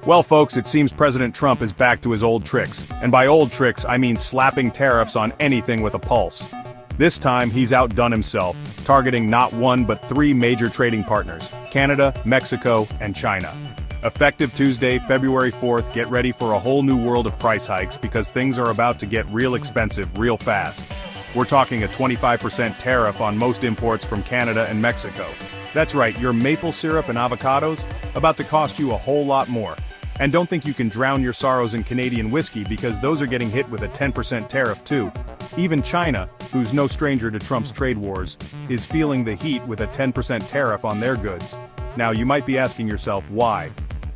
Well, folks, it seems President Trump is back to his old tricks. And by old tricks, I mean slapping tariffs on anything with a pulse. This time, he's outdone himself, targeting not one but three major trading partners: Canada, Mexico, and China. Effective Tuesday, February 4th, get ready for a whole new world of price hikes because things are about to get real expensive real fast. We're talking a 25% tariff on most imports from Canada and Mexico. That's right, your maple syrup and avocados, about to cost you a whole lot more. And don't think you can drown your sorrows in Canadian whiskey because those are getting hit with a 10% tariff too. Even China, who's no stranger to Trump's trade wars, is feeling the heat with a 10% tariff on their goods. Now you might be asking yourself why?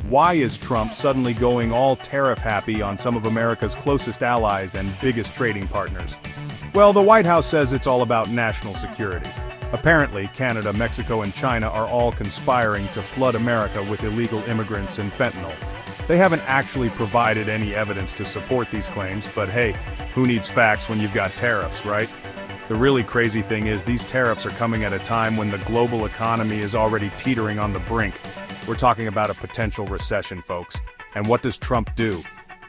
Why is Trump suddenly going all tariff happy on some of America's closest allies and biggest trading partners? Well, the White House says it's all about national security. Apparently, Canada, Mexico, and China are all conspiring to flood America with illegal immigrants and fentanyl. They haven't actually provided any evidence to support these claims, but hey, who needs facts when you've got tariffs, right? The really crazy thing is these tariffs are coming at a time when the global economy is already teetering on the brink. We're talking about a potential recession, folks. And what does Trump do?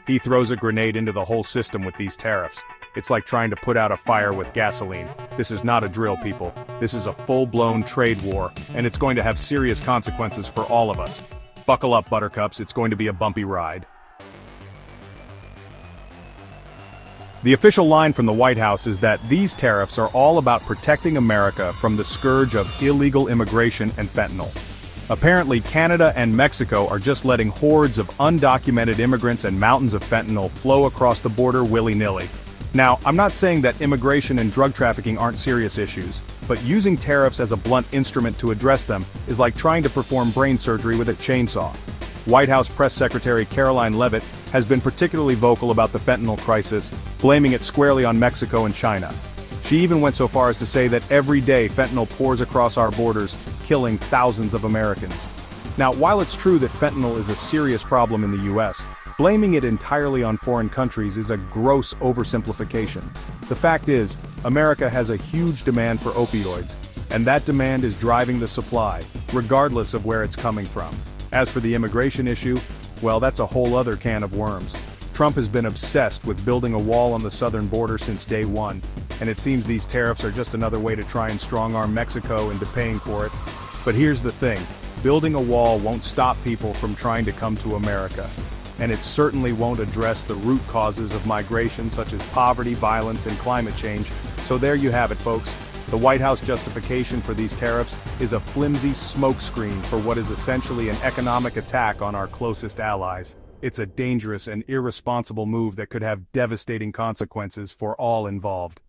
He throws a grenade into the whole system with these tariffs. It's like trying to put out a fire with gasoline. This is not a drill, people. This is a full-blown trade war, and it's going to have serious consequences for all of us. Buckle up, buttercups, it's going to be a bumpy ride. The official line from the White House is that these tariffs are all about protecting America from the scourge of illegal immigration and fentanyl. Apparently, Canada and Mexico are just letting hordes of undocumented immigrants and mountains of fentanyl flow across the border willy-nilly. Now, I'm not saying that immigration and drug trafficking aren't serious issues, but using tariffs as a blunt instrument to address them is like trying to perform brain surgery with a chainsaw. White House Press Secretary Caroline Leavitt has been particularly vocal about the fentanyl crisis, blaming it squarely on Mexico and China. She even went so far as to say that every day fentanyl pours across our borders, killing thousands of Americans. Now, while it's true that fentanyl is a serious problem in the US, blaming it entirely on foreign countries is a gross oversimplification. The fact is, America has a huge demand for opioids, and that demand is driving the supply, regardless of where it's coming from. As for the immigration issue, well, that's a whole other can of worms. Trump has been obsessed with building a wall on the southern border since day one, and it seems these tariffs are just another way to try and strong-arm Mexico into paying for it. But here's the thing, building a wall won't stop people from trying to come to America. And it certainly won't address the root causes of migration such as poverty, violence, and climate change. So there you have it, folks. The White House justification for these tariffs is a flimsy smokescreen for what is essentially an economic attack on our closest allies. It's a dangerous and irresponsible move that could have devastating consequences for all involved.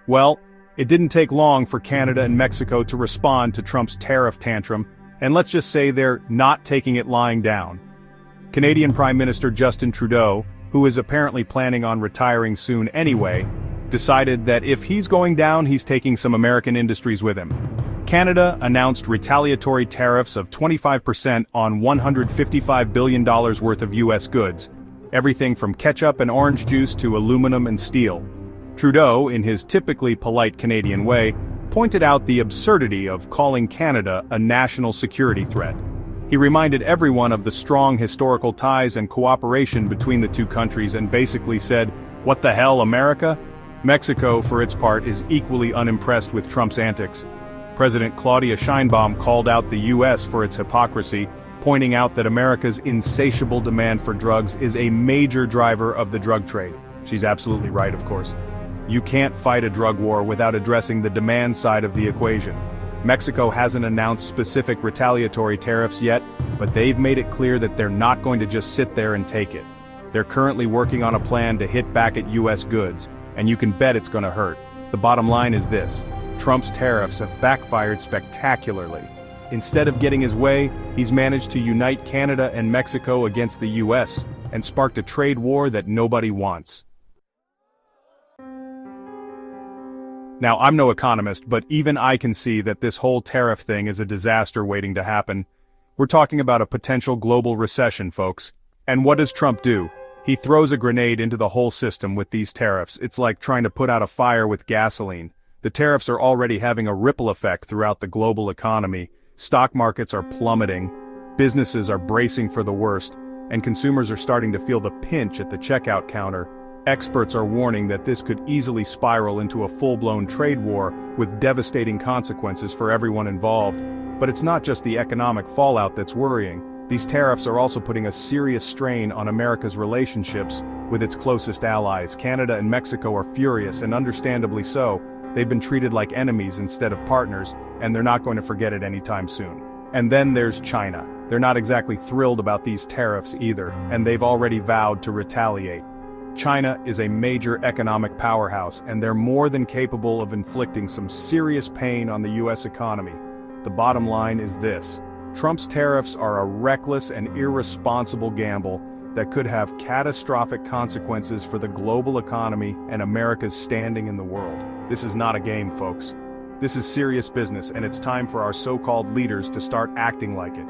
Well, it didn't take long for Canada and Mexico to respond to Trump's tariff tantrum, and let's just say they're not taking it lying down. Canadian Prime Minister Justin Trudeau, who is apparently planning on retiring soon anyway, decided that if he's going down, he's taking some American industries with him. Canada announced retaliatory tariffs of 25% on $155 billion worth of US goods, everything from ketchup and orange juice to aluminum and steel. Trudeau, in his typically polite Canadian way, pointed out the absurdity of calling Canada a national security threat. He reminded everyone of the strong historical ties and cooperation between the two countries and basically said, "What the hell, America?" Mexico, for its part, is equally unimpressed with Trump's antics. President Claudia Sheinbaum called out the US for its hypocrisy, pointing out that America's insatiable demand for drugs is a major driver of the drug trade. She's absolutely right, of course. You can't fight a drug war without addressing the demand side of the equation. Mexico hasn't announced specific retaliatory tariffs yet, but they've made it clear that they're not going to just sit there and take it. They're currently working on a plan to hit back at US goods, and you can bet it's going to hurt. The bottom line is this: Trump's tariffs have backfired spectacularly. Instead of getting his way, he's managed to unite Canada and Mexico against the US, and sparked a trade war that nobody wants. Now, I'm no economist, but even I can see that this whole tariff thing is a disaster waiting to happen. We're talking about a potential global recession, folks. And what does Trump do? He throws a grenade into the whole system with these tariffs. It's like trying to put out a fire with gasoline. The tariffs are already having a ripple effect throughout the global economy, Stock markets are plummeting, businesses are bracing for the worst, and consumers are starting to feel the pinch at the checkout counter. Experts are warning that this could easily spiral into a full-blown trade war with devastating consequences for everyone involved. But it's not just the economic fallout that's worrying. These tariffs are also putting a serious strain on America's relationships with its closest allies. Canada and Mexico are furious, and understandably so. They've been treated like enemies instead of partners, and they're not going to forget it anytime soon. And then there's China. They're not exactly thrilled about these tariffs either, and they've already vowed to retaliate. China is a major economic powerhouse, and they're more than capable of inflicting some serious pain on the US economy. The bottom line is this: Trump's tariffs are a reckless and irresponsible gamble that could have catastrophic consequences for the global economy and America's standing in the world. This is not a game, folks. This is serious business, and it's time for our so-called leaders to start acting like it.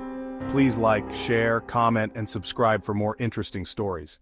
Please like, share, comment, and subscribe for more interesting stories.